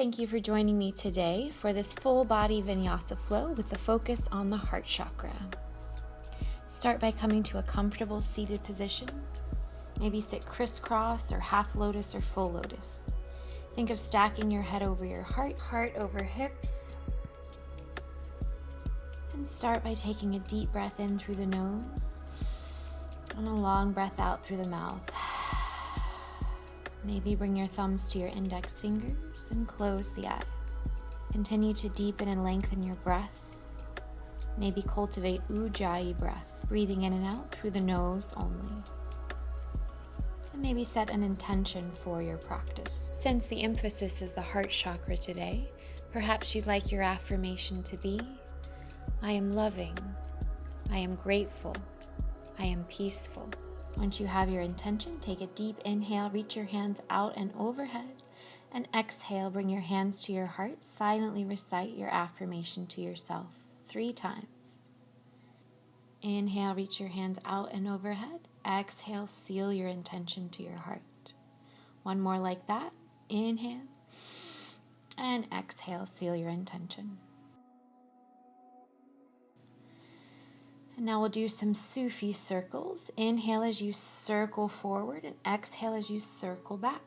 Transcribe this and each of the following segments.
Thank you for joining me today for this full body Vinyasa flow with the focus on the heart chakra. Start by coming to a comfortable seated position. Maybe sit crisscross or half lotus or full lotus. Think of stacking your head over your heart over hips. And start by taking a deep breath in through the nose and a long breath out through the mouth. Maybe bring your thumbs to your index fingers and close the eyes. Continue to deepen and lengthen your breath. Maybe cultivate Ujjayi breath, breathing in and out through the nose only. And maybe set an intention for your practice. Since the emphasis is the heart chakra today, perhaps you'd like your affirmation to be, I am loving, I am grateful, I am peaceful. Once you have your intention, take a deep inhale, reach your hands out and overhead, and exhale, bring your hands to your heart. Silently recite your affirmation to yourself 3 times. Inhale, reach your hands out and overhead. Exhale, seal your intention to your heart. One more like that. Inhale, and exhale, seal your intention. And now we'll do some Sufi circles. Inhale as you circle forward and exhale as you circle back.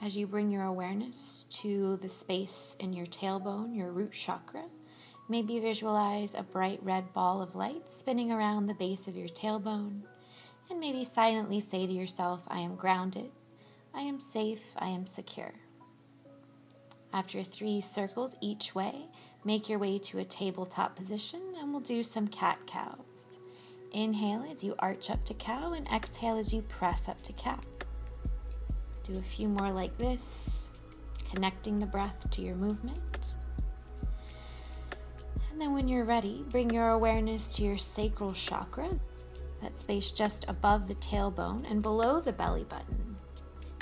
As you bring your awareness to the space in your tailbone, your root chakra, maybe visualize a bright red ball of light spinning around the base of your tailbone, and maybe silently say to yourself, I am grounded, I am safe, I am secure. After 3 circles each way, make your way to a tabletop position and we'll do some cat-cows. Inhale as you arch up to cow and exhale as you press up to cat. Do a few more like this, connecting the breath to your movement. And then when you're ready, bring your awareness to your sacral chakra, that space just above the tailbone and below the belly button.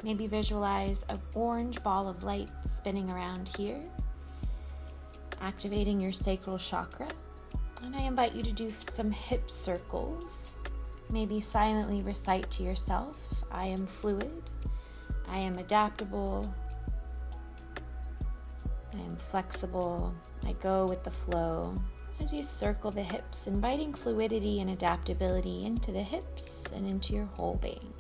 Maybe visualize an orange ball of light spinning around here, activating your sacral chakra. And I invite you to do some hip circles. Maybe silently recite to yourself, I am fluid, I am adaptable, I am flexible, I go with the flow. As you circle the hips, inviting fluidity and adaptability into the hips and into your whole being.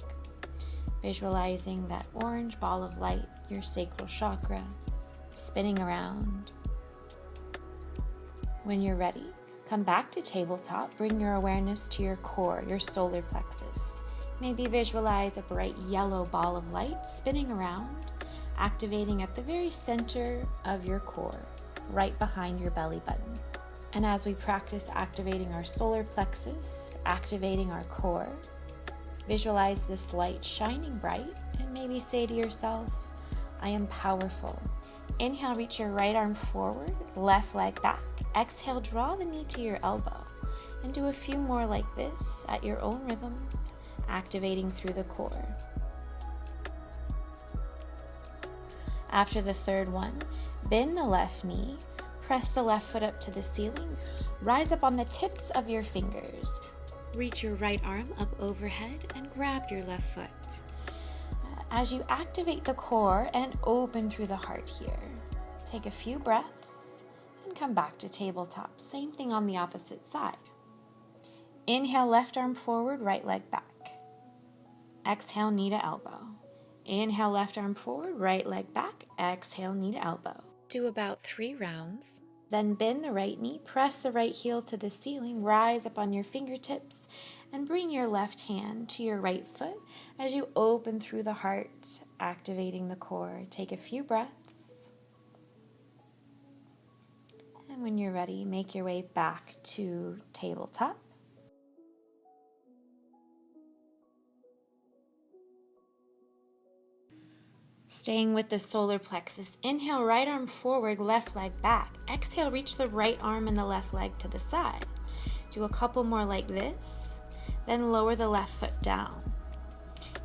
Visualizing that orange ball of light, your sacral chakra, spinning around. When you're ready, come back to tabletop, bring your awareness to your core, your solar plexus. Maybe visualize a bright yellow ball of light spinning around, activating at the very center of your core, right behind your belly button. And as we practice activating our solar plexus, activating our core, visualize this light shining bright and maybe say to yourself, I am powerful. Inhale, reach your right arm forward, left leg back. Exhale, draw the knee to your elbow and do a few more like this at your own rhythm, activating through the core. After the 3rd one, bend the left knee, press the left foot up to the ceiling, rise up on the tips of your fingers. Reach your right arm up overhead and grab your left foot. As you activate the core and open through the heart here, take a few breaths and come back to tabletop. Same thing on the opposite side. Inhale, left arm forward, right leg back. Exhale, knee to elbow. Inhale, left arm forward, right leg back. Exhale, knee to elbow. Do about 3 rounds. Then bend the right knee, press the right heel to the ceiling, rise up on your fingertips, and bring your left hand to your right foot as you open through the heart, activating the core. Take a few breaths. And when you're ready, make your way back to tabletop. Staying with the solar plexus, inhale, right arm forward, left leg back. Exhale, reach the right arm and the left leg to the side. Do a couple more like this, then lower the left foot down.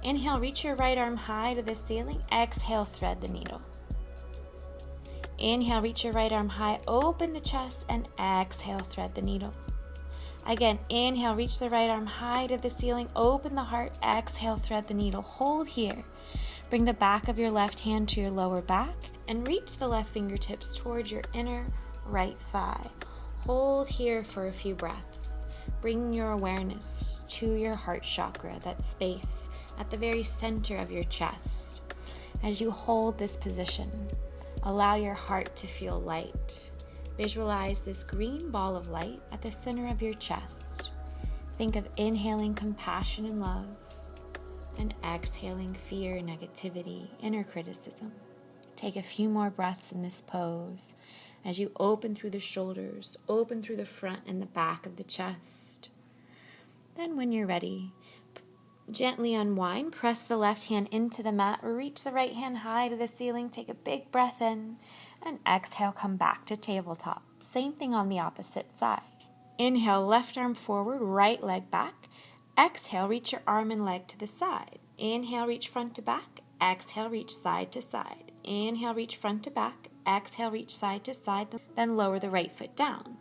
Inhale, reach your right arm high to the ceiling. Exhale, thread the needle. Inhale, reach your right arm high, open the chest, and exhale, thread the needle. Again, inhale, reach the right arm high to the ceiling, open the heart, exhale, thread the needle. Hold here. Bring the back of your left hand to your lower back and reach the left fingertips towards your inner right thigh. Hold here for a few breaths. Bring your awareness to your heart chakra, that space at the very center of your chest. As you hold this position, allow your heart to feel light. Visualize this green ball of light at the center of your chest. Think of inhaling compassion and love, and exhaling fear, negativity, inner criticism. Take a few more breaths in this pose as you open through the shoulders, open through the front and the back of the chest. Then when you're ready, gently unwind, press the left hand into the mat, or reach the right hand high to the ceiling. Take a big breath in, and exhale, come back to tabletop. Same thing on the opposite side. Inhale, left arm forward, right leg back. Exhale, reach your arm and leg to the side. Inhale, reach front to back. Exhale, reach side to side. Inhale, reach front to back. Exhale, reach side to side. Then lower the right foot down.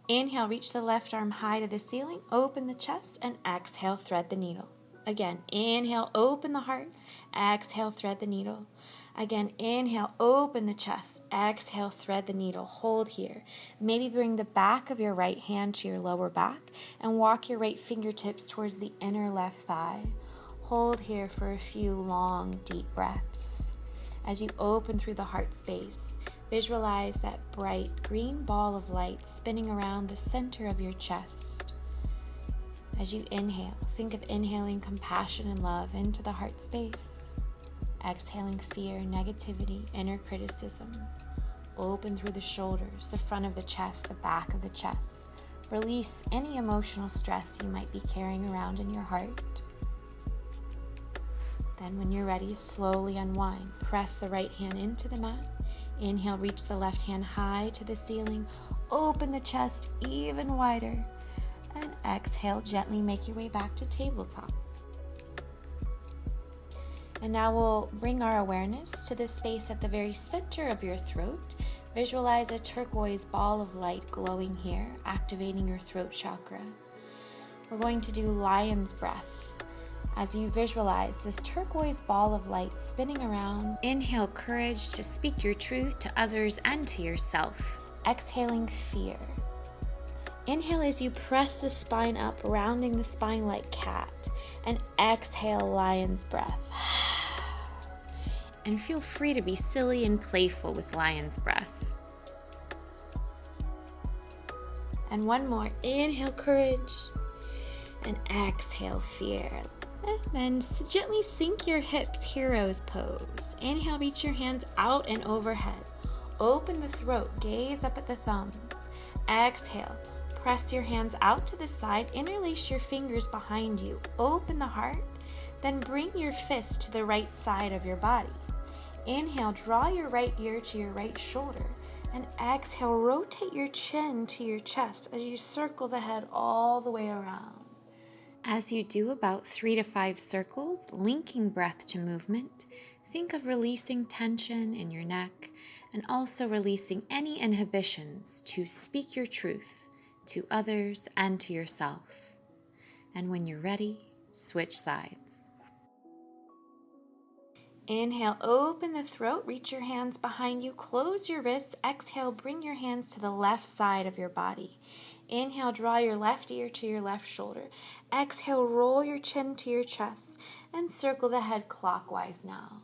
Inhale, reach the left arm high to the ceiling. Open the chest, and exhale, thread the needle. Again, inhale, open the heart. Exhale, thread the needle. Again, inhale, open the chest. Exhale, thread the needle. Hold here. Maybe bring the back of your right hand to your lower back and walk your right fingertips towards the inner left thigh. Hold here for a few long, deep breaths. As you open through the heart space, visualize that bright green ball of light spinning around the center of your chest. As you inhale, think of inhaling compassion and love into the heart space. Exhaling fear, negativity, inner criticism. Open through the shoulders, the front of the chest, the back of the chest. Release any emotional stress you might be carrying around in your heart. Then when you're ready, slowly unwind. Press the right hand into the mat. Inhale, reach the left hand high to the ceiling. Open the chest even wider. And exhale, gently make your way back to tabletop. And now we'll bring our awareness to the space at the very center of your throat. Visualize a turquoise ball of light glowing here, activating your throat chakra. We're going to do lion's breath. As you visualize this turquoise ball of light spinning around, inhale courage to speak your truth to others and to yourself. Exhaling fear. Inhale as you press the spine up, rounding the spine like cat. And exhale, lion's breath. And feel free to be silly and playful with lion's breath. And one more. Inhale, courage. And exhale, fear. And then gently sink your hips, hero's pose. Inhale, reach your hands out and overhead. Open the throat, gaze up at the thumbs. Exhale, press your hands out to the side, interlace your fingers behind you. Open the heart, then bring your fist to the right side of your body. Inhale, draw your right ear to your right shoulder. And exhale, rotate your chin to your chest as you circle the head all the way around. As you do about 3 to 5 circles, linking breath to movement, think of releasing tension in your neck and also releasing any inhibitions to speak your truth to others and to yourself. And when you're ready, switch sides. Inhale, open the throat, reach your hands behind you, close your wrists. Exhale, bring your hands to the left side of your body. Inhale, draw your left ear to your left shoulder. Exhale, roll your chin to your chest and circle the head clockwise now.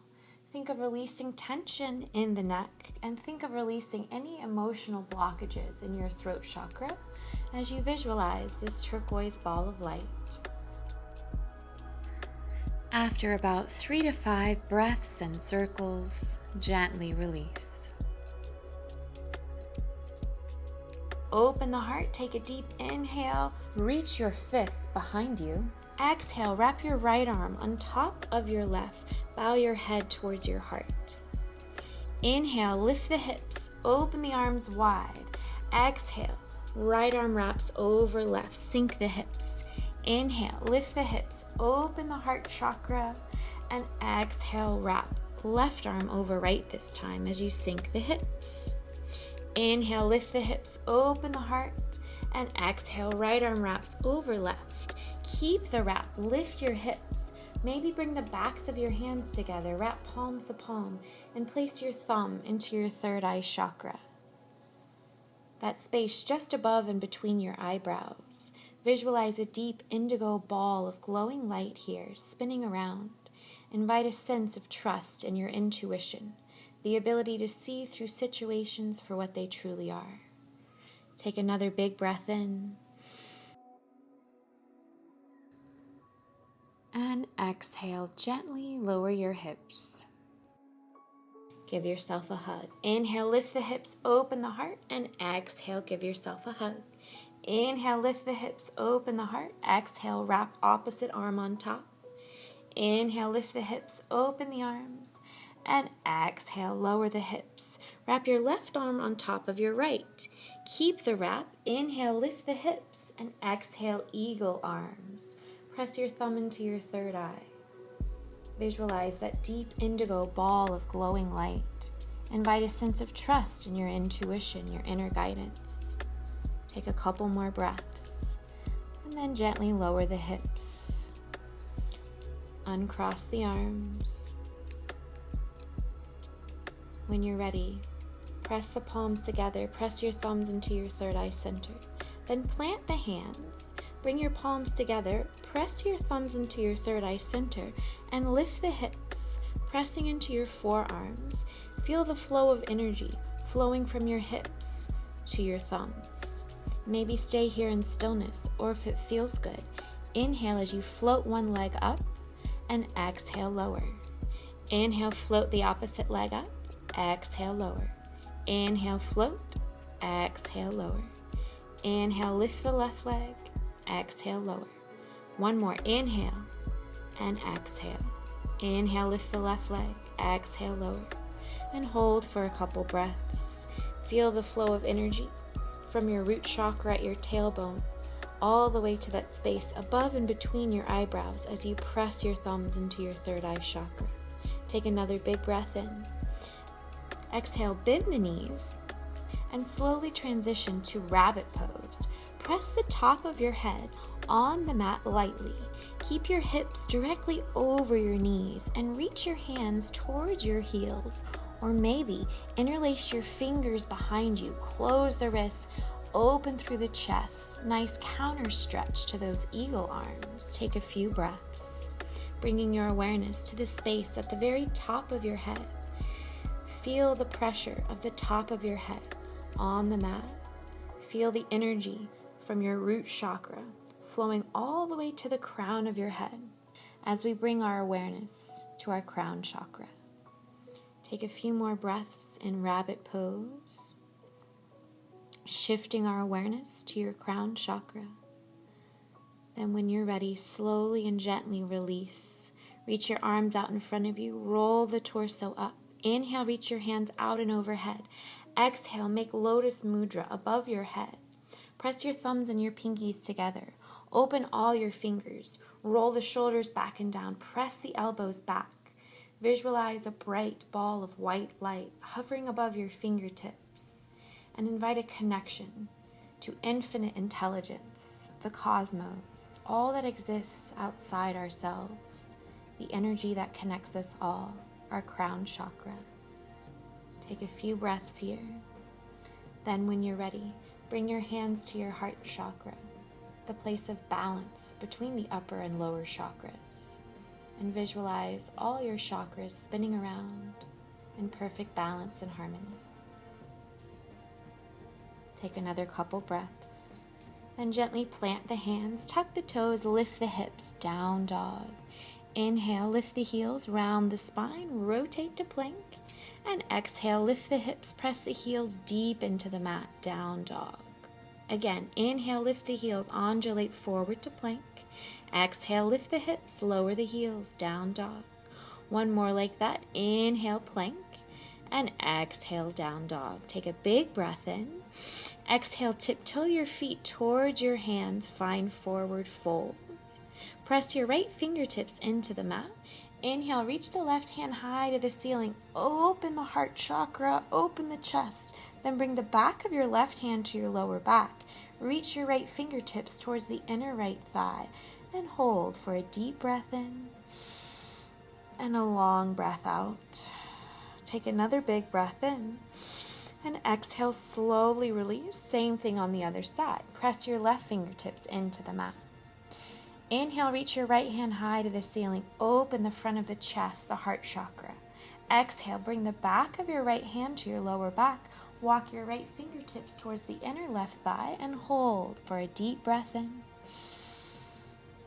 Think of releasing tension in the neck and think of releasing any emotional blockages in your throat chakra as you visualize this turquoise ball of light. After about 3 to 5 breaths and circles, gently release. Open the heart, take a deep inhale, reach your fists behind you. Exhale, wrap your right arm on top of your left, bow your head towards your heart. Inhale, lift the hips, open the arms wide. Exhale, right arm wraps over left, sink the hips. Inhale, lift the hips, open the heart chakra, and exhale, wrap left arm over right this time as you sink the hips. Inhale, lift the hips, open the heart, and exhale, right arm wraps over left. Keep the wrap, lift your hips, Maybe bring the backs of your hands together, wrap palm to palm, and place your thumb into your third eye chakra. That space just above and between your eyebrows. Visualize a deep indigo ball of glowing light here, spinning around. Invite a sense of trust in your intuition, the ability to see through situations for what they truly are. Take another big breath in. And exhale, gently lower your hips. Give yourself a hug. Inhale, lift the hips, open the heart, and exhale, give yourself a hug. Inhale, lift the hips, open the heart. Exhale, wrap opposite arm on top. Inhale, lift the hips, open the arms. And exhale, lower the hips. Wrap your left arm on top of your right. Keep the wrap. Inhale, lift the hips, and exhale, eagle arms. Press your thumb into your third eye. Visualize that deep indigo ball of glowing light. Invite a sense of trust in your intuition, your inner guidance. Take a couple more breaths, and then gently lower the hips. Uncross the arms. When you're ready, press the palms together, press your thumbs into your third eye center. Then plant the hands. Bring your palms together, press your thumbs into your third eye center, and lift the hips, pressing into your forearms. Feel the flow of energy flowing from your hips to your thumbs. Maybe stay here in stillness, or if it feels good, inhale as you float one leg up, and exhale, lower. Inhale, float the opposite leg up, exhale, lower. Inhale, float, exhale, lower. Inhale, lift the left leg, exhale, lower. One more, inhale and exhale. Inhale, lift the left leg, exhale, lower. And hold for a couple breaths. Feel the flow of energy from your root chakra at your tailbone all the way to that space above and between your eyebrows as you press your thumbs into your third eye chakra. Take another big breath in. Exhale, bend the knees and slowly transition to rabbit pose. Press the top of your head on the mat lightly. Keep your hips directly over your knees and reach your hands towards your heels, or maybe interlace your fingers behind you. Close the wrists, open through the chest. Nice counter stretch to those eagle arms. Take a few breaths, bringing your awareness to the space at the very top of your head. Feel the pressure of the top of your head on the mat. Feel the energy from your root chakra flowing all the way to the crown of your head as we bring our awareness to our crown chakra. Take a few more breaths in rabbit pose, shifting our awareness to your crown chakra. Then when you're ready, slowly and gently release. Reach your arms out in front of you, roll the torso up. Inhale, reach your hands out and overhead. Exhale, make lotus mudra above your head. Press your thumbs and your pinkies together. Open all your fingers. Roll the shoulders back and down. Press the elbows back. Visualize a bright ball of white light hovering above your fingertips. And invite a connection to infinite intelligence, the cosmos, all that exists outside ourselves, the energy that connects us all, our crown chakra. Take a few breaths here. Then when you're ready, bring your hands to your heart chakra, the place of balance between the upper and lower chakras, and visualize all your chakras spinning around in perfect balance and harmony. Take another couple breaths, then gently plant the hands, tuck the toes, lift the hips, down dog. Inhale, lift the heels, round the spine, rotate to plank. And exhale, lift the hips, press the heels deep into the mat, down dog. Again, inhale, lift the heels, undulate forward to plank. Exhale, lift the hips, lower the heels, down dog. One more like that. Inhale, plank. And exhale, down dog. Take a big breath in. Exhale, tiptoe your feet towards your hands, find forward fold. Press your right fingertips into the mat. Inhale, reach the left hand high to the ceiling. Open the heart chakra, open the chest. Then bring the back of your left hand to your lower back. Reach your right fingertips towards the inner right thigh. And hold for a deep breath in. And a long breath out. Take another big breath in. And exhale, slowly release. Same thing on the other side. Press your left fingertips into the mat. Inhale, reach your right hand high to the ceiling. Open the front of the chest, the heart chakra. Exhale, bring the back of your right hand to your lower back. Walk your right fingertips towards the inner left thigh and hold for a deep breath in.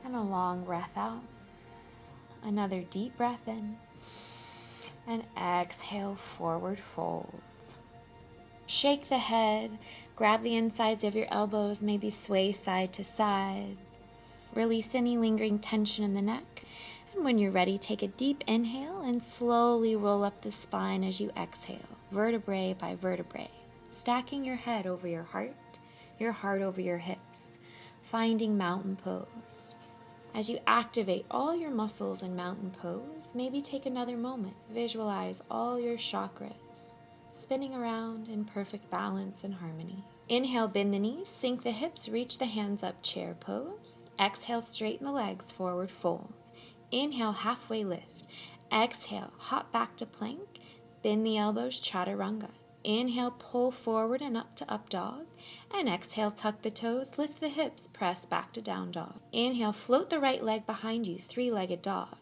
And a long breath out. Another deep breath in. And exhale, forward folds. Shake the head. Grab the insides of your elbows, maybe sway side to side. Release any lingering tension in the neck. And when you're ready, take a deep inhale and slowly roll up the spine as you exhale, vertebrae by vertebrae, stacking your head over your heart over your hips, finding mountain pose. As you activate all your muscles in mountain pose, maybe take another moment, visualize all your chakras spinning around in perfect balance and harmony. Inhale, bend the knees, sink the hips, reach the hands up, chair pose. Exhale, straighten the legs, forward fold. Inhale, halfway lift. Exhale, hop back to plank, bend the elbows, chaturanga. Inhale, pull forward and up to up dog. And exhale, tuck the toes, lift the hips, press back to down dog. Inhale, float the right leg behind you, three-legged dog.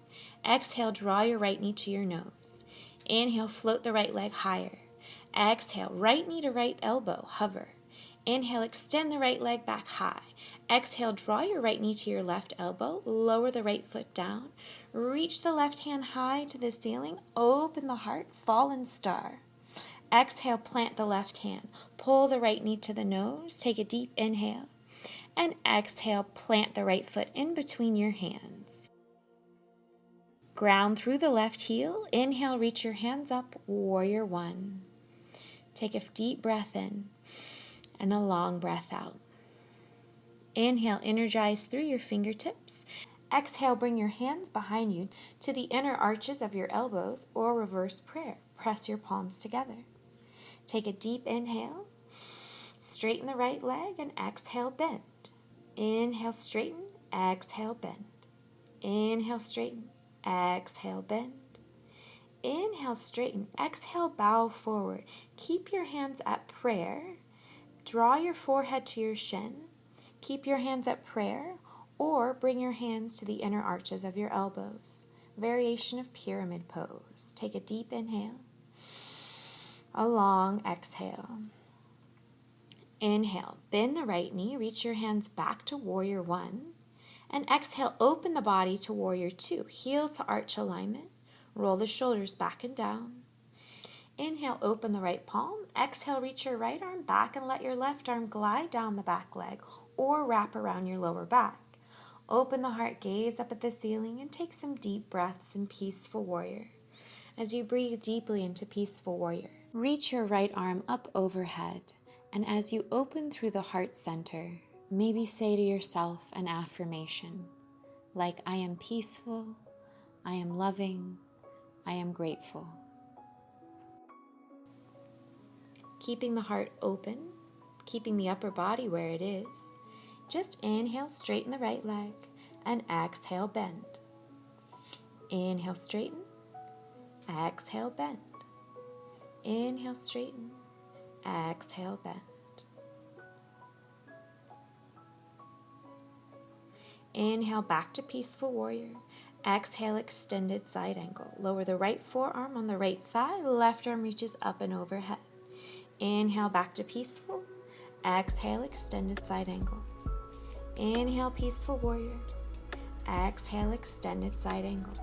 Exhale, draw your right knee to your nose. Inhale, float the right leg higher. Exhale, right knee to right elbow, hover. Inhale, extend the right leg back high. Exhale, draw your right knee to your left elbow, lower the right foot down. Reach the left hand high to the ceiling, open the heart, fallen star. Exhale, plant the left hand, pull the right knee to the nose, take a deep inhale. And exhale, plant the right foot in between your hands. Ground through the left heel, inhale, reach your hands up, warrior one. Take a deep breath in and a long breath out. Inhale, energize through your fingertips. Exhale, bring your hands behind you to the inner arches of your elbows or reverse prayer. Press your palms together. Take a deep inhale. Straighten the right leg and exhale, bend. Inhale, straighten. Exhale, bend. Inhale, straighten. Exhale, bend. Inhale, straighten. Exhale, bow forward. Keep your hands at prayer. Draw your forehead to your shin. Keep your hands at prayer or bring your hands to the inner arches of your elbows. Variation of pyramid pose. Take a deep inhale. A long exhale. Inhale, bend the right knee, reach your hands back to warrior one. And exhale, open the body to warrior two. Heel to arch alignment. Roll the shoulders back and down. Inhale, open the right palm. Exhale, reach your right arm back and let your left arm glide down the back leg or wrap around your lower back. Open the heart, gaze up at the ceiling, and take some deep breaths in Peaceful Warrior. As you breathe deeply into Peaceful Warrior, reach your right arm up overhead, and as you open through the heart center, maybe say to yourself an affirmation, like I am peaceful, I am loving, I am grateful. Keeping the heart open, keeping the upper body where it is, just inhale, straighten the right leg, and exhale, bend. Inhale, straighten. Exhale, bend. Inhale, straighten. Exhale, bend. Inhale, back to Peaceful Warrior. Exhale, extended side angle. Lower the right forearm on the right thigh. Left arm reaches up and overhead. Inhale, back to Peaceful. Exhale, extended side angle. Inhale, Peaceful Warrior. Exhale, extended side angle.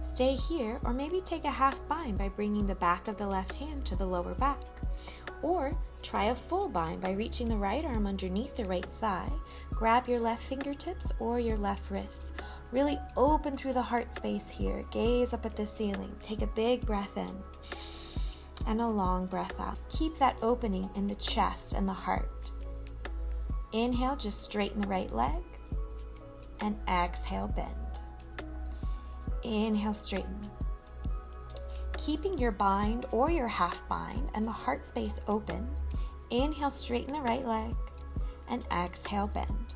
Stay here, or maybe take a half bind by bringing the back of the left hand to the lower back. Or try a full bind by reaching the right arm underneath the right thigh. Grab your left fingertips or your left wrist. Really open through the heart space here. Gaze up at the ceiling. Take a big breath in and a long breath out. Keep that opening in the chest and the heart. Inhale, just straighten the right leg, and exhale, bend. Inhale, straighten. Keeping your bind or your half bind and the heart space open, inhale, straighten the right leg, and exhale, bend.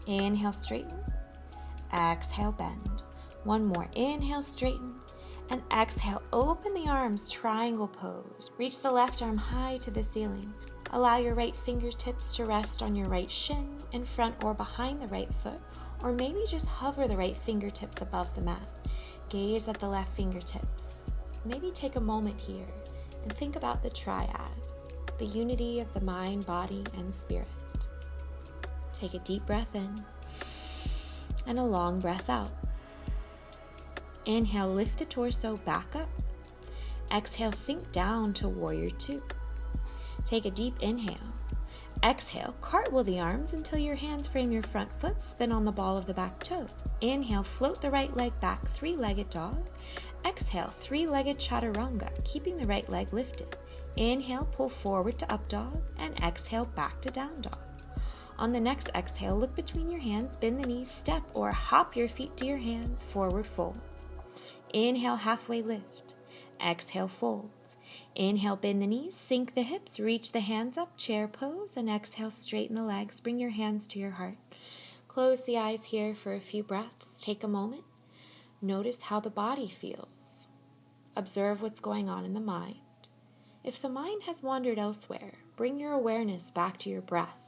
Inhale, straighten. Exhale, bend. One more. Inhale, straighten. And exhale, open the arms, triangle pose. Reach the left arm high to the ceiling. Allow your right fingertips to rest on your right shin, in front or behind the right foot, or maybe just hover the right fingertips above the mat. Gaze at the left fingertips. Maybe take a moment here and think about the triad, the unity of the mind, body, and spirit. Take a deep breath in and a long breath out. Inhale, lift the torso back up. Exhale, sink down to warrior two. Take a deep inhale. Exhale, cartwheel the arms until your hands frame your front foot, spin on the ball of the back toes. Inhale, float the right leg back, three-legged dog. Exhale, three-legged chaturanga, keeping the right leg lifted. Inhale, pull forward to up dog, and exhale, back to down dog. On the next exhale, look between your hands, bend the knees, step or hop your feet to your hands, forward fold. Inhale, halfway lift. Exhale, folds. Inhale, bend the knees, sink the hips, reach the hands up, chair pose, and exhale, straighten the legs, bring your hands to your heart. Close the eyes here for a few breaths. Take a moment. Notice how the body feels. Observe what's going on in the mind. If the mind has wandered elsewhere, bring your awareness back to your breath,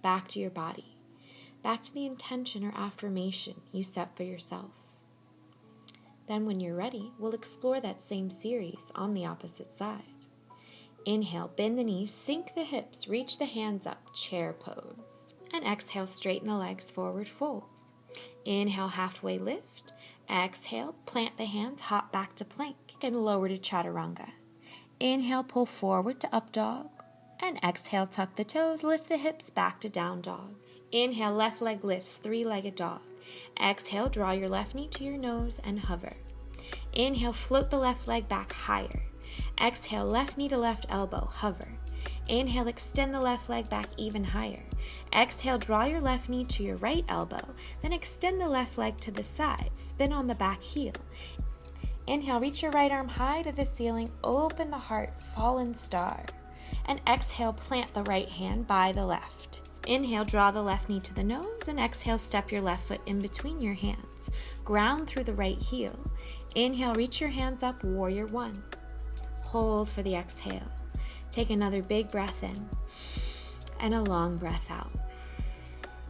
back to your body, back to the intention or affirmation you set for yourself. Then when you're ready, we'll explore that same series on the opposite side. Inhale, bend the knees, sink the hips, reach the hands up, chair pose. And exhale, straighten the legs, forward fold. Inhale, halfway lift. Exhale, plant the hands, hop back to plank, and lower to chaturanga. Inhale, pull forward to up dog. And exhale, tuck the toes, lift the hips, back to down dog. Inhale, left leg lifts, three-legged dog. Exhale, draw your left knee to your nose and hover. Inhale, float the left leg back higher. Exhale, left knee to left elbow, hover. Inhale, extend the left leg back even higher. Exhale, draw your left knee to your right elbow, then extend the left leg to the side, spin on the back heel. Inhale, reach your right arm high to the ceiling, open the heart, fallen star. And exhale, plant the right hand by the left. Inhale, draw the left knee to the nose, and exhale, step your left foot in between your hands. Ground through the right heel. Inhale, reach your hands up, warrior one. Hold for the exhale. Take another big breath in, and a long breath out.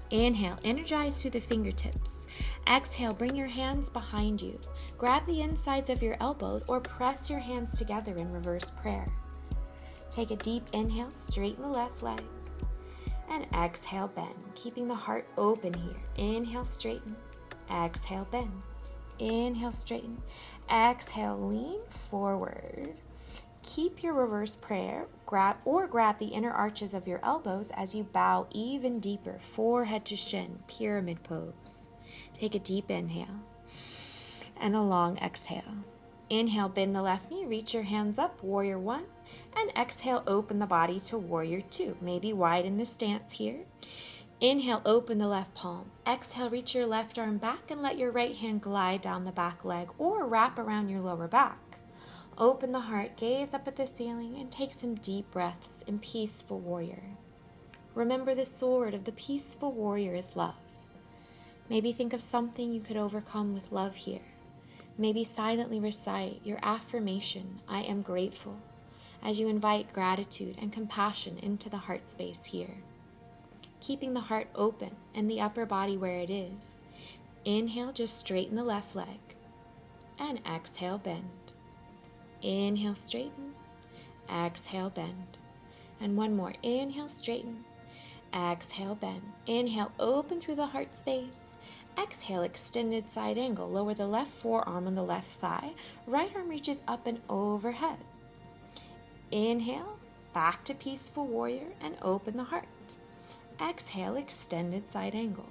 Inhale, energize through the fingertips. Exhale, bring your hands behind you. Grab the insides of your elbows or press your hands together in reverse prayer. Take a deep inhale, straighten the left leg. And exhale, bend, keeping the heart open here. Inhale, straighten. Exhale, bend. Inhale, straighten. Exhale, lean forward. Keep your reverse prayer. Grab the inner arches of your elbows as you bow even deeper, forehead to shin, pyramid pose. Take a deep inhale and a long exhale. Inhale, bend the left knee, reach your hands up, warrior one. And exhale, open the body to warrior two. Maybe widen the stance here. Inhale, open the left palm. Exhale, reach your left arm back and let your right hand glide down the back leg or wrap around your lower back. Open the heart, gaze up at the ceiling, and take some deep breaths in peaceful warrior. Remember the sword of the peaceful warrior is love. Maybe think of something you could overcome with love here. Maybe silently recite your affirmation, I am grateful, as you invite gratitude and compassion into the heart space here. Keeping the heart open and the upper body where it is. Inhale, just straighten the left leg. And exhale, bend. Inhale, straighten. Exhale, bend. And one more. Inhale, straighten. Exhale, bend. Inhale, open through the heart space. Exhale, extended side angle. Lower the left forearm on the left thigh. Right arm reaches up and overhead. Inhale, back to peaceful warrior and open the heart. Exhale, extended side angle.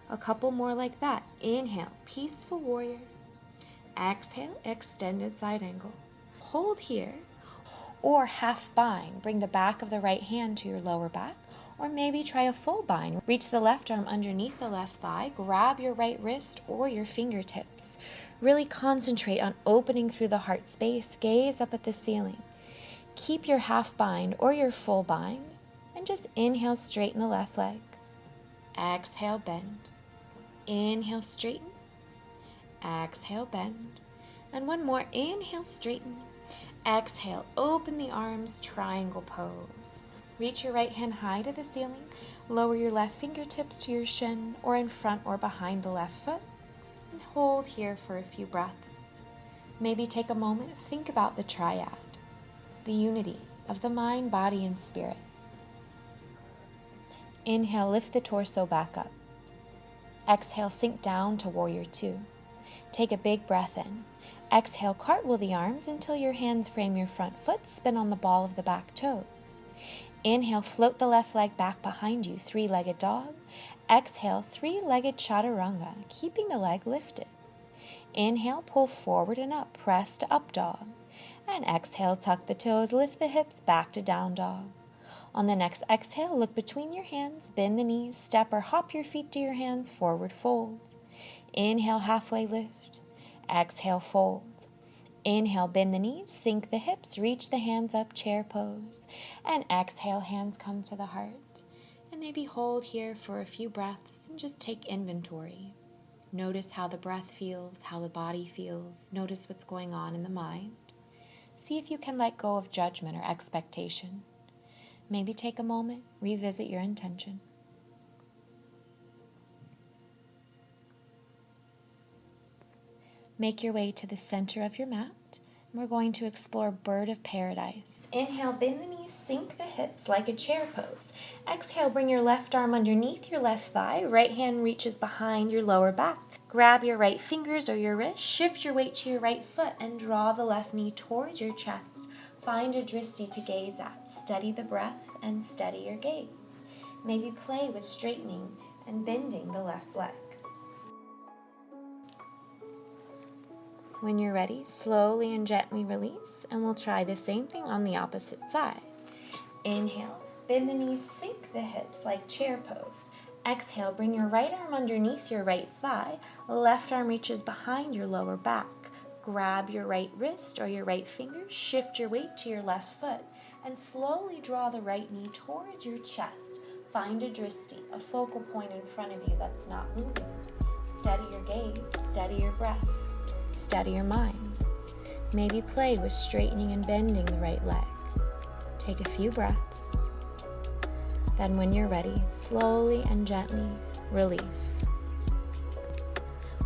A couple more like that. Inhale, peaceful warrior. Exhale, extended side angle. Hold here, or half bind. Bring the back of the right hand to your lower back, or maybe try a full bind. Reach the left arm underneath the left thigh, grab your right wrist or your fingertips. Really concentrate on opening through the heart space, gaze up at the ceiling. Keep your half bind or your full bind, and just inhale, straighten the left leg. Exhale, bend. Inhale, straighten. Exhale, bend. And one more. Inhale, straighten. Exhale, open the arms, triangle pose. Reach your right hand high to the ceiling. Lower your left fingertips to your shin or in front or behind the left foot. And hold here for a few breaths. Maybe take a moment, think about the triad, the unity of the mind, body, and spirit. Inhale, lift the torso back up. Exhale, sink down to warrior two. Take a big breath in. Exhale, cartwheel the arms until your hands frame your front foot, spin on the ball of the back toes. Inhale, float the left leg back behind you, three-legged dog. Exhale, three-legged chaturanga, keeping the leg lifted. Inhale, pull forward and up, press to up dog. And exhale, tuck the toes, lift the hips, back to down dog. On the next exhale, look between your hands, bend the knees, step or hop your feet to your hands, forward fold. Inhale, halfway lift. Exhale, fold. Inhale, bend the knees, sink the hips, reach the hands up, chair pose. And exhale, hands come to the heart. And maybe hold here for a few breaths and just take inventory. Notice how the breath feels, how the body feels. Notice what's going on in the mind. See if you can let go of judgment or expectation. Maybe take a moment, revisit your intention. Make your way to the center of your mat. And we're going to explore Bird of Paradise. Inhale, bend the knees, sink the hips like a chair pose. Exhale, bring your left arm underneath your left thigh. Right hand reaches behind your lower back. Grab your right fingers or your wrist. Shift your weight to your right foot and draw the left knee towards your chest. Find a dristi to gaze at. Steady the breath and steady your gaze. Maybe play with straightening and bending the left leg. When you're ready, slowly and gently release, and we'll try the same thing on the opposite side. Inhale, bend the knees, sink the hips like chair pose. Exhale, bring your right arm underneath your right thigh. Left arm reaches behind your lower back. Grab your right wrist or your right finger, shift your weight to your left foot, and slowly draw the right knee towards your chest. Find a dristi, a focal point in front of you that's not moving. Steady your gaze, steady your breath. Steady your mind. Maybe play with straightening and bending the right leg. Take a few breaths. Then when you're ready, slowly and gently release.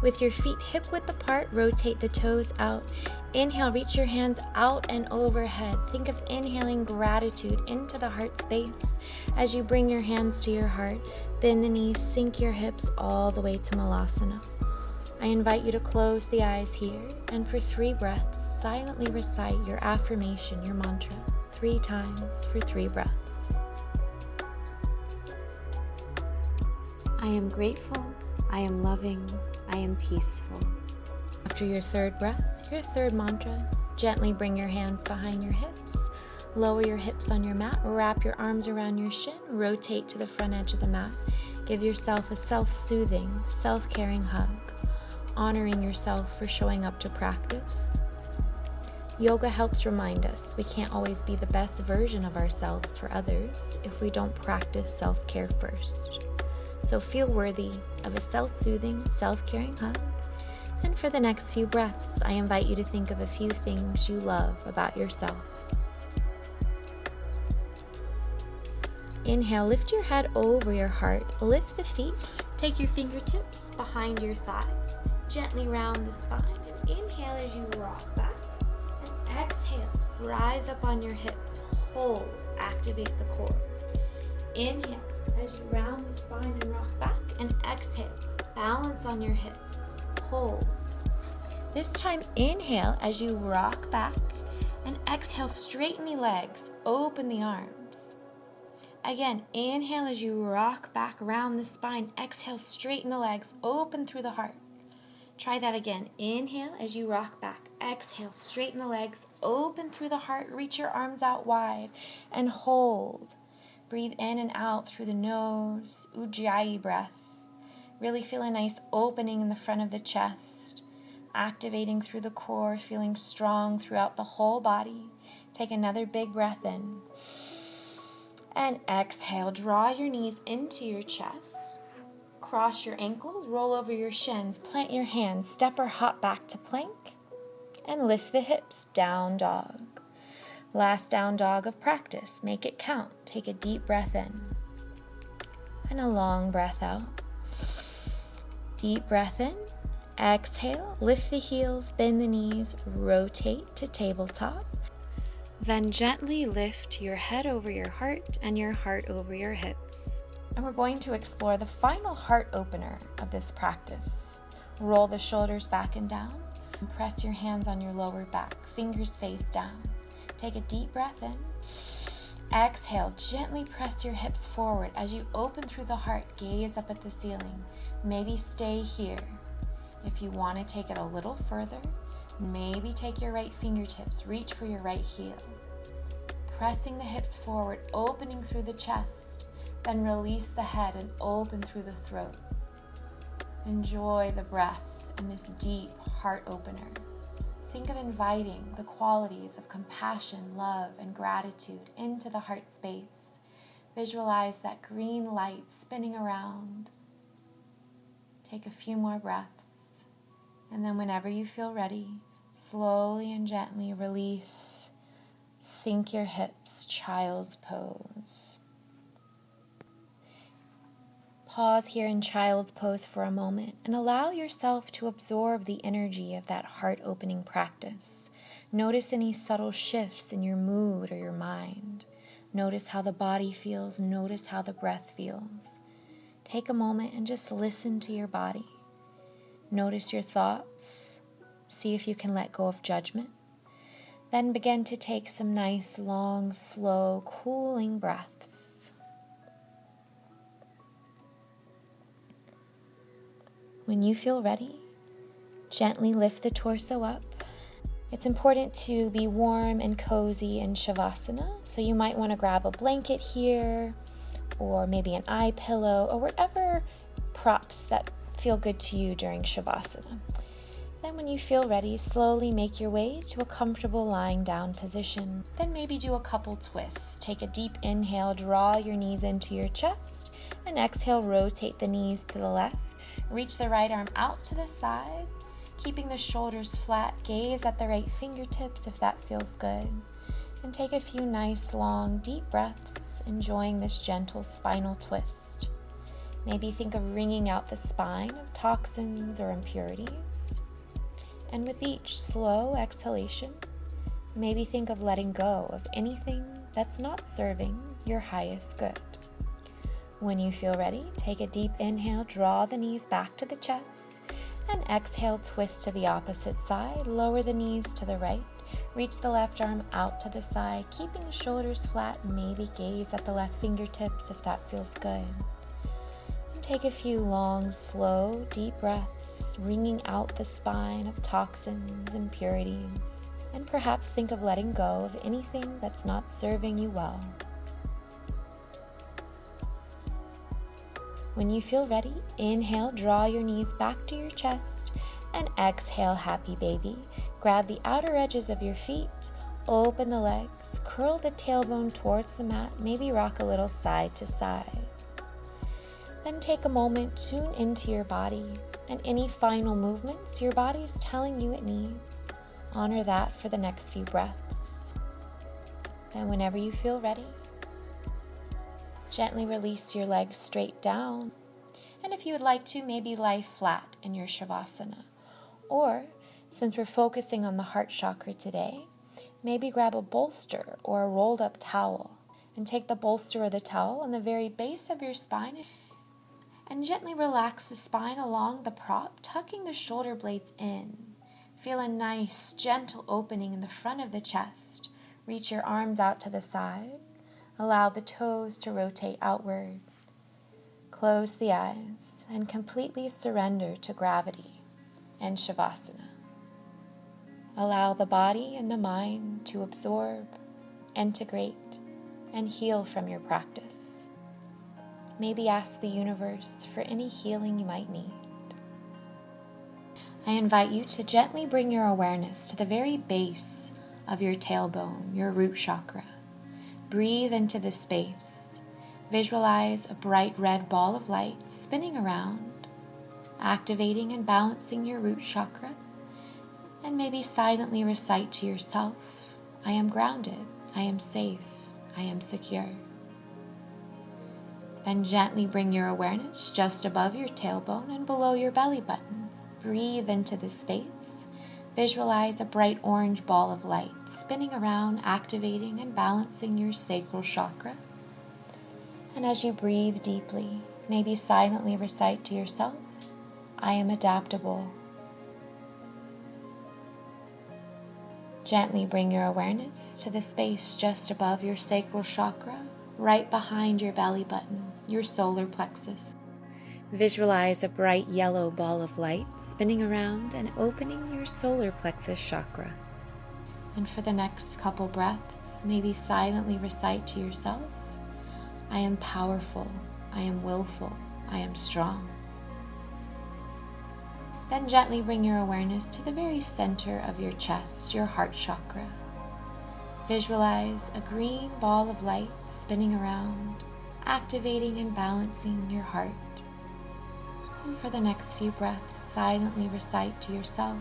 With your feet hip-width apart, rotate the toes out. Inhale, reach your hands out and overhead. Think of inhaling gratitude into the heart space. As you bring your hands to your heart, bend the knees, sink your hips all the way to Malasana. I invite you to close the eyes here, and for 3 breaths, silently recite your affirmation, your mantra, 3 times for 3 breaths. I am grateful, I am loving, I am peaceful. After your 3rd breath, your 3rd mantra, gently bring your hands behind your hips, lower your hips on your mat, wrap your arms around your shin, rotate to the front edge of the mat. Give yourself a self-soothing, self-caring hug. Honoring yourself for showing up to practice. Yoga helps remind us we can't always be the best version of ourselves for others if we don't practice self-care first. So feel worthy of a self-soothing, self-caring hug. And for the next few breaths, I invite you to think of a few things you love about yourself. Inhale, lift your head over your heart. Lift the feet. Take your fingertips behind your thighs. Gently round the spine. And inhale as you rock back. And exhale, rise up on your hips. Hold, activate the core. Inhale as you round the spine and rock back. And exhale, balance on your hips. Hold. This time, inhale as you rock back. And exhale, straighten the legs, open the arms. Again, inhale as you rock back around the spine. Exhale, straighten the legs, open through the heart. Try that again. Inhale as you rock back. Exhale, straighten the legs, open through the heart, reach your arms out wide, and hold. Breathe in and out through the nose, Ujjayi breath. Really feel a nice opening in the front of the chest, activating through the core, feeling strong throughout the whole body. Take another big breath in. And exhale, draw your knees into your chest. cross your ankles, roll over your shins, plant your hands, step or hop back to plank, and lift the hips, down dog. Last down dog of practice. Make it count. Take a deep breath in and a long breath out. Deep breath in. Exhale. Lift the heels, bend the knees, rotate to tabletop. Then gently lift your head over your heart and your heart over your hips. And we're going to explore the final heart opener of this practice. Roll the shoulders back and down. And press your hands on your lower back, fingers face down. Take a deep breath in. Exhale, gently press your hips forward as you open through the heart, gaze up at the ceiling. Maybe stay here. If you want to take it a little further, maybe take your right fingertips, reach for your right heel. Pressing the hips forward, opening through the chest, then release the head and open through the throat. Enjoy the breath in this deep heart opener. Think of inviting the qualities of compassion, love, and gratitude into the heart space. Visualize that green light spinning around. Take a few more breaths, and then whenever you feel ready, slowly and gently release. Sink your hips, child's pose. Pause here in child's pose for a moment and allow yourself to absorb the energy of that heart-opening practice. Notice any subtle shifts in your mood or your mind. Notice how the body feels. Notice how the breath feels. Take a moment and just listen to your body. Notice your thoughts. See if you can let go of judgment. Then begin to take some nice, long, slow, cooling breaths. When you feel ready, gently lift the torso up. It's important to be warm and cozy in Shavasana, so you might want to grab a blanket here, or maybe an eye pillow, or whatever props that feel good to you during Shavasana. Then when you feel ready, slowly make your way to a comfortable lying down position. Then maybe do a couple twists. Take a deep inhale, draw your knees into your chest, and exhale, rotate the knees to the left. Reach the right arm out to the side, keeping the shoulders flat. Gaze at the right fingertips if that feels good. And take a few nice, long, deep breaths, enjoying this gentle spinal twist. Maybe think of wringing out the spine of toxins or impurities. And with each slow exhalation, maybe think of letting go of anything that's not serving your highest good. When you feel ready, take a deep inhale, draw the knees back to the chest, and exhale, twist to the opposite side, lower the knees to the right, reach the left arm out to the side, keeping the shoulders flat, maybe gaze at the left fingertips if that feels good. And take a few long, slow, deep breaths, wringing out the spine of toxins, impurities, and perhaps think of letting go of anything that's not serving you well. When you feel ready, inhale, draw your knees back to your chest, and exhale, happy baby. Grab the outer edges of your feet, open the legs, curl the tailbone towards the mat, maybe rock a little side to side. Then take a moment, tune into your body, and any final movements your body's telling you it needs. Honor that for the next few breaths. Then whenever you feel ready, gently release your legs straight down. And if you would like to, maybe lie flat in your Shavasana. Or, since we're focusing on the heart chakra today, maybe grab a bolster or a rolled up towel and take the bolster or the towel on the very base of your spine and gently relax the spine along the prop, tucking the shoulder blades in. Feel a nice, gentle opening in the front of the chest. Reach your arms out to the side. Allow the toes to rotate outward. Close the eyes and completely surrender to gravity and Shavasana. Allow the body and the mind to absorb, integrate, and heal from your practice. Maybe ask the universe for any healing you might need. I invite you to gently bring your awareness to the very base of your tailbone, your root chakra. Breathe into the space. Visualize a bright red ball of light spinning around, activating and balancing your root chakra, and maybe silently recite to yourself, I am grounded, I am safe, I am secure. Then gently bring your awareness just above your tailbone and below your belly button. Breathe into this space. Visualize a bright orange ball of light spinning around, activating and balancing your sacral chakra. And as you breathe deeply, maybe silently recite to yourself, I am adaptable. Gently bring your awareness to the space just above your sacral chakra, right behind your belly button, your solar plexus. Visualize a bright yellow ball of light spinning around and opening your solar plexus chakra. And for the next couple breaths, maybe silently recite to yourself, I am powerful, I am willful, I am strong. Then gently bring your awareness to the very center of your chest, your heart chakra. Visualize a green ball of light spinning around, activating and balancing your heart. And for the next few breaths, silently recite to yourself,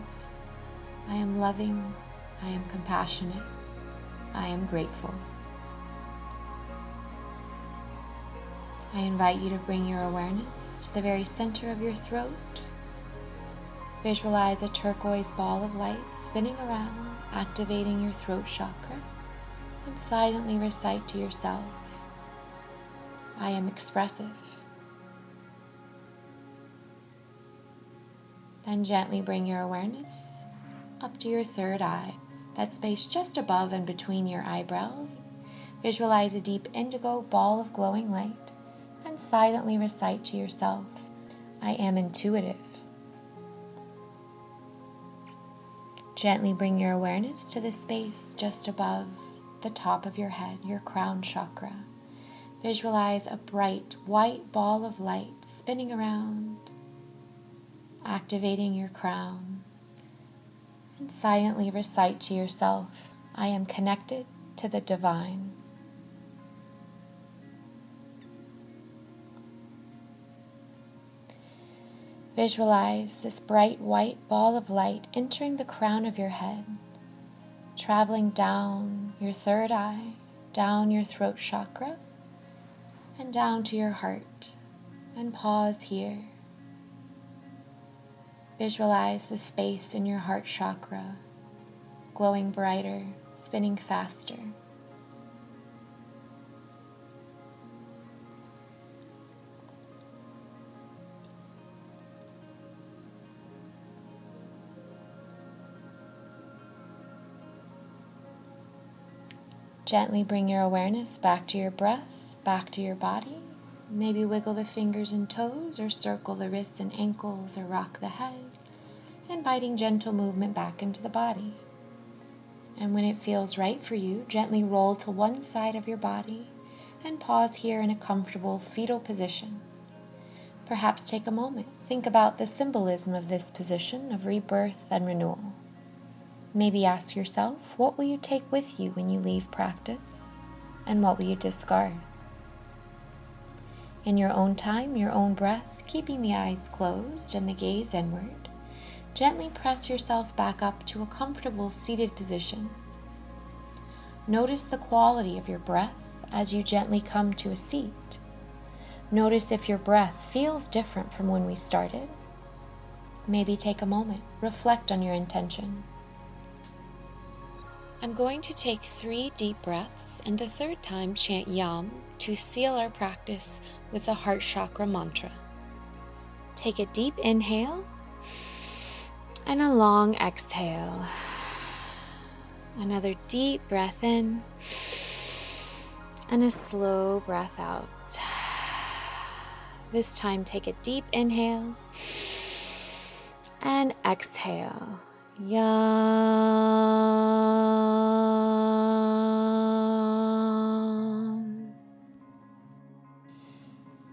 I am loving, I am compassionate, I am grateful. I invite you to bring your awareness to the very center of your throat. Visualize a turquoise ball of light spinning around, activating your throat chakra, and silently recite to yourself, I am expressive. Then gently bring your awareness up to your third eye, that space just above and between your eyebrows. Visualize a deep indigo ball of glowing light and silently recite to yourself, I am intuitive. Gently bring your awareness to the space just above the top of your head, your crown chakra. Visualize a bright white ball of light spinning around, activating your crown, and silently recite to yourself, I am connected to the divine. Visualize this bright white ball of light entering the crown of your head, traveling down your third eye, down your throat chakra, and down to your heart, and pause here. Visualize the space in your heart chakra, glowing brighter, spinning faster. Gently bring your awareness back to your breath, back to your body. Maybe wiggle the fingers and toes, or circle the wrists and ankles, or rock the head, inviting gentle movement back into the body. And when it feels right for you, gently roll to one side of your body and pause here in a comfortable fetal position. Perhaps take a moment, think about the symbolism of this position of rebirth and renewal. Maybe ask yourself, what will you take with you when you leave practice? And what will you discard? In your own time, your own breath, keeping the eyes closed and the gaze inward, gently press yourself back up to a comfortable seated position. Notice the quality of your breath as you gently come to a seat. Notice if your breath feels different from when we started. Maybe take a moment, reflect on your intention. I'm going to take 3 deep breaths, and the third time chant Yam to seal our practice with the heart chakra mantra. Take a deep inhale and a long exhale. Another deep breath in and a slow breath out. This time take a deep inhale and exhale. Yam.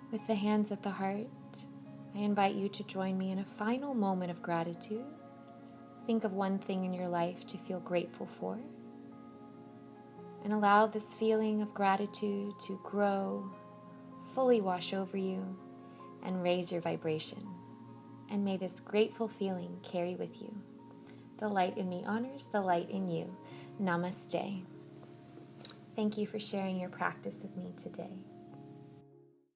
With the hands at the heart, I invite you to join me in a final moment of gratitude. Think of one thing in your life to feel grateful for, and allow this feeling of gratitude to grow, fully wash over you and raise your vibration. And may this grateful feeling carry with you. The light in me honors the light in you. Namaste. Thank you for sharing your practice with me today.